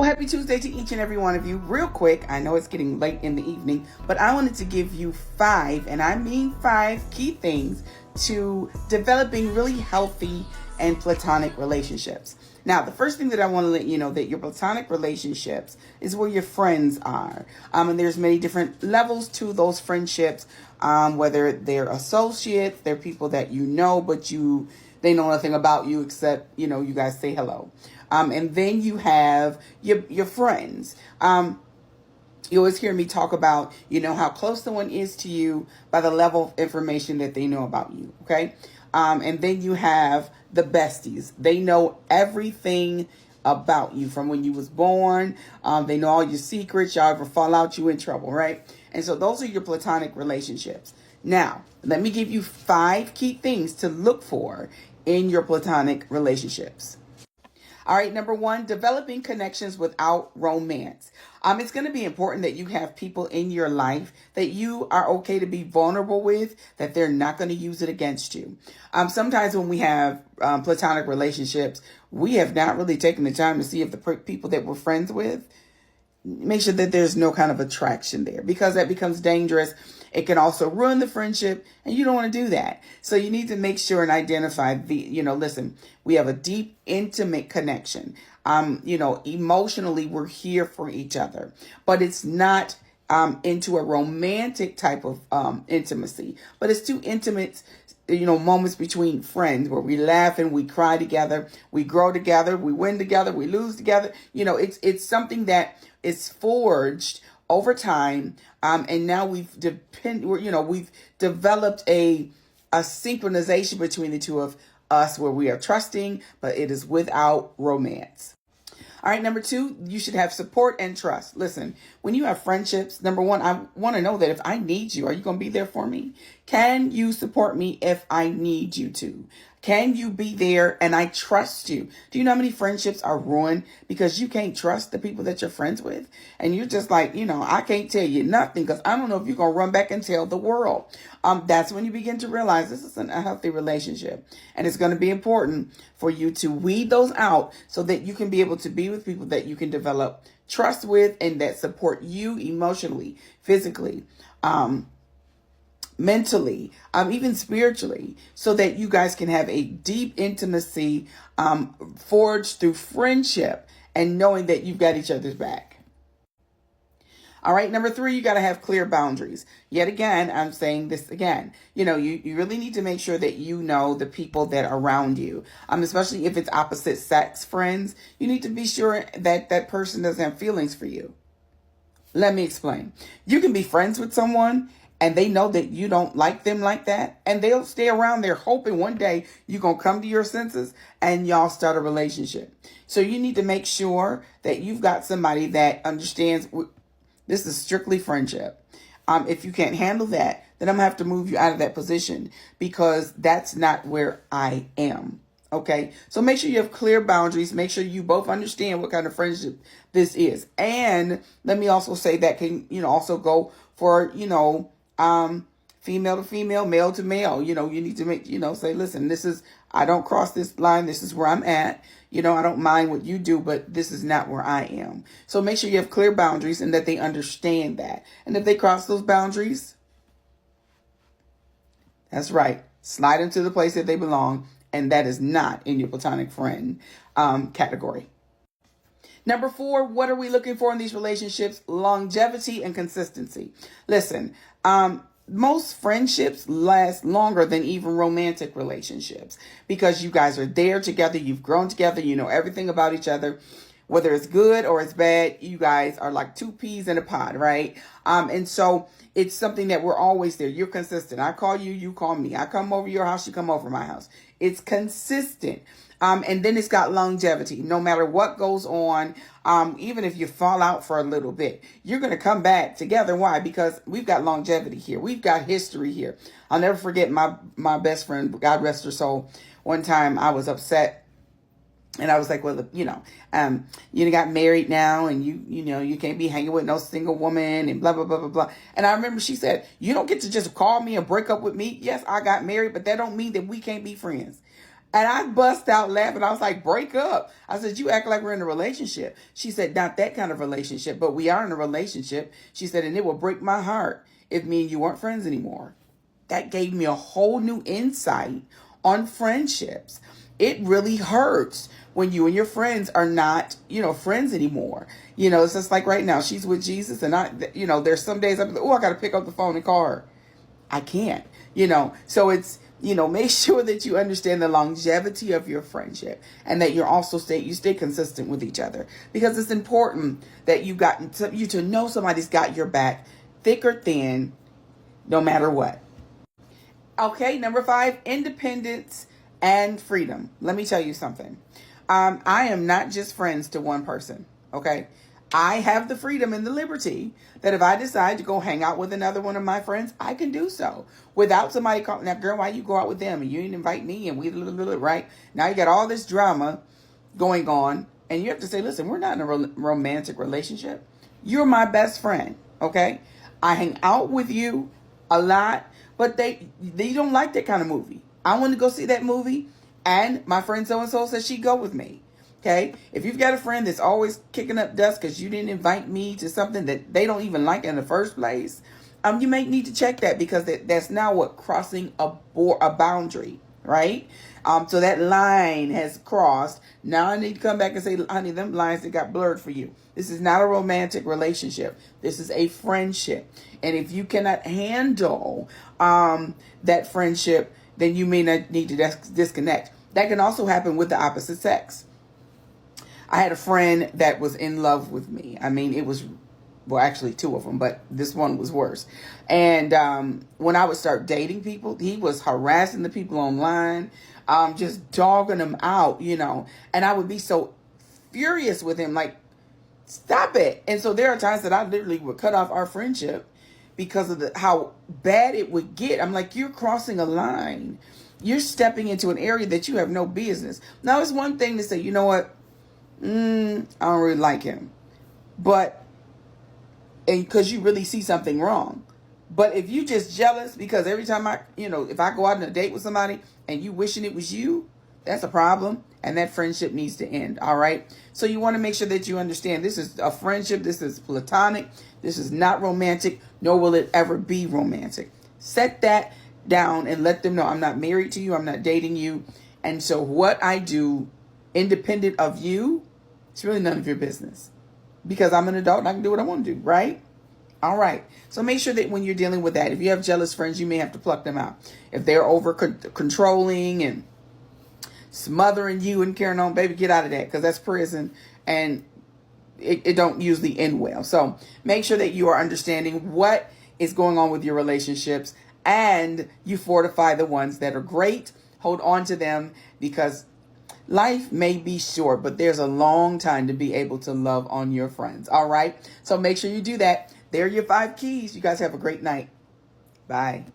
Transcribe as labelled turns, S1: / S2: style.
S1: happy Tuesday to each and every one of you. Real quick, I know it's getting late in the evening, but I wanted to give you 5, and I mean 5 key things to developing really healthy and platonic relationships. Now, the first thing that I want to let you know that your platonic relationships is where your friends are. And there's many different levels to those friendships, whether they're associates, they're people that you know, but they know nothing about you except, you guys say hello. And then you have your friends. You always hear me talk about, how close someone is to you by the level of information that they know about you. Okay. And then you have the besties. They know everything about you from when you was born. They know all your secrets. Y'all ever fall out, you in trouble, right? And so those are your platonic relationships. Now, let me give you 5 key things to look for in your platonic relationships. All right, number 1, developing connections without romance. It's going to be important that you have people in your life that you are okay to be vulnerable with, that they're not going to use it against you. Sometimes when we have platonic relationships, we have not really taken the time to see if the people that we're friends with, make sure that there's no kind of attraction there, because that becomes dangerous. It can also ruin the friendship, and you don't want to do that. So you need to make sure and identify listen, we have a deep, intimate connection. Emotionally, we're here for each other, but it's not into a romantic type of intimacy, but it's too intimate, moments between friends where we laugh and we cry together, we grow together, we win together, we lose together. It's something that is forged over time. And now we've developed a synchronization between the two of us where we are trusting, but it is without romance. All right, number 2, you should have support and trust. Listen, when you have friendships, number 1, I want to know that if I need you, are you going to be there for me? Can you support me if I need you to? Can you be there and I trust you? Do you know how many friendships are ruined because you can't trust the people that you're friends with? And you're just like, I can't tell you nothing because I don't know if you're going to run back and tell the world. That's when you begin to realize this isn't a healthy relationship. And it's going to be important for you to weed those out so that you can be able to be with people that you can develop trust with and that support you emotionally, physically, mentally, even spiritually, so that you guys can have a deep intimacy forged through friendship and knowing that you've got each other's back. All right, number 3, you got to have clear boundaries. Yet again, I'm saying this again. You really need to make sure that you know the people that are around you, especially if it's opposite sex friends. You need to be sure that that person doesn't have feelings for you. Let me explain. You can be friends with someone and they know that you don't like them like that, and they'll stay around there hoping one day you're going to come to your senses and y'all start a relationship. So you need to make sure that you've got somebody that understands this is strictly friendship. If you can't handle that, then I'm going to have to move you out of that position because that's not where I am. Okay, so make sure you have clear boundaries. Make sure you both understand what kind of friendship this is. And let me also say that can, also go for, female to female, male to male. You need to make, say, listen, I don't cross this line. This is where I'm at. I don't mind what you do, but this is not where I am. So make sure you have clear boundaries and that they understand that. And if they cross those boundaries, that's right, slide into the place that they belong. And that is not in your platonic friend category. Number 4, what are we looking for in these relationships? Longevity and consistency. Listen, most friendships last longer than even romantic relationships because you guys are there together. You've grown together. You know everything about each other. Whether it's good or it's bad, you guys are like 2 peas in a pod, right? And so it's something that we're always there. You're consistent. I call you, you call me. I come over your house, you come over my house. It's consistent. And then it's got longevity. No matter what goes on, even if you fall out for a little bit, you're going to come back together. Why? Because we've got longevity here. We've got history here. I'll never forget my best friend, God rest her soul. One time I was upset. And I was like, well, you got married now and you can't be hanging with no single woman and blah, blah, blah, blah, blah. And I remember she said, you don't get to just call me and break up with me. Yes, I got married, but that don't mean that we can't be friends. And I bust out laughing. I was like, break up. I said, you act like we're in a relationship. She said, not that kind of relationship, but we are in a relationship. She said, and it will break my heart if me and you weren't friends anymore. That gave me a whole new insight on friendships. It really hurts when you and your friends are not, friends anymore. It's just like right now, she's with Jesus and there's some days I got to pick up the phone and call her. I can't, so it's, make sure that you understand the longevity of your friendship and that you stay consistent with each other, because it's important that you to know somebody's got your back, thick or thin, no matter what. Okay, number 5, independence and freedom. Let me tell you something. I am not just friends to one person. Okay. I have the freedom and the liberty that if I decide to go hang out with another one of my friends, I can do so without somebody calling. Now, girl, why you go out with them and you didn't invite me? And right now you got all this drama going on, and you have to say, listen, we're not in a romantic relationship. You're my best friend. Okay. I hang out with you a lot, but they don't like that kind of movie. I want to go see that movie, and my friend so-and-so says she'd go with me. Okay, if you've got a friend that's always kicking up dust because you didn't invite me to something that they don't even like in the first place, you may need to check that, because that's now crossing a boundary, right? So that line has crossed. Now I need to come back and say, honey, them lines that got blurred for you. This is not a romantic relationship. This is a friendship. And if you cannot handle that friendship, then you may not need to disconnect. That can also happen with the opposite sex. I had a friend that was in love with me. I mean, it was, well, actually 2 of them, but this one was worse. And when I would start dating people, he was harassing the people online, just dogging them out, and I would be so furious with him, like, stop it. And so there are times that I literally would cut off our friendship because of how bad it would get. I'm like, you're crossing a line. You're stepping into an area that you have no business. Now, it's one thing to say, you know what? I don't really like him. Because you really see something wrong. But if you just jealous because every time if I go out on a date with somebody and you wishing it was you, that's a problem. And that friendship needs to end. All right. So you want to make sure that you understand this is a friendship. This is platonic. This is not romantic, nor will it ever be romantic. Set that down and let them know I'm not married to you. I'm not dating you. And so what I do, independent of you, it's really none of your business, because I'm an adult and I can do what I want to do. Right. All right. So make sure that when you're dealing with that, if you have jealous friends, you may have to pluck them out. If they're over controlling and smothering you and carrying on, baby, get out of that, because that's prison, and it don't usually end well. So make sure that you are understanding what is going on with your relationships, and you fortify the ones that are great. Hold on to them, because life may be short, but there's a long time to be able to love on your friends. All right. So make sure you do that. There are your 5 keys. You guys have a great night. Bye.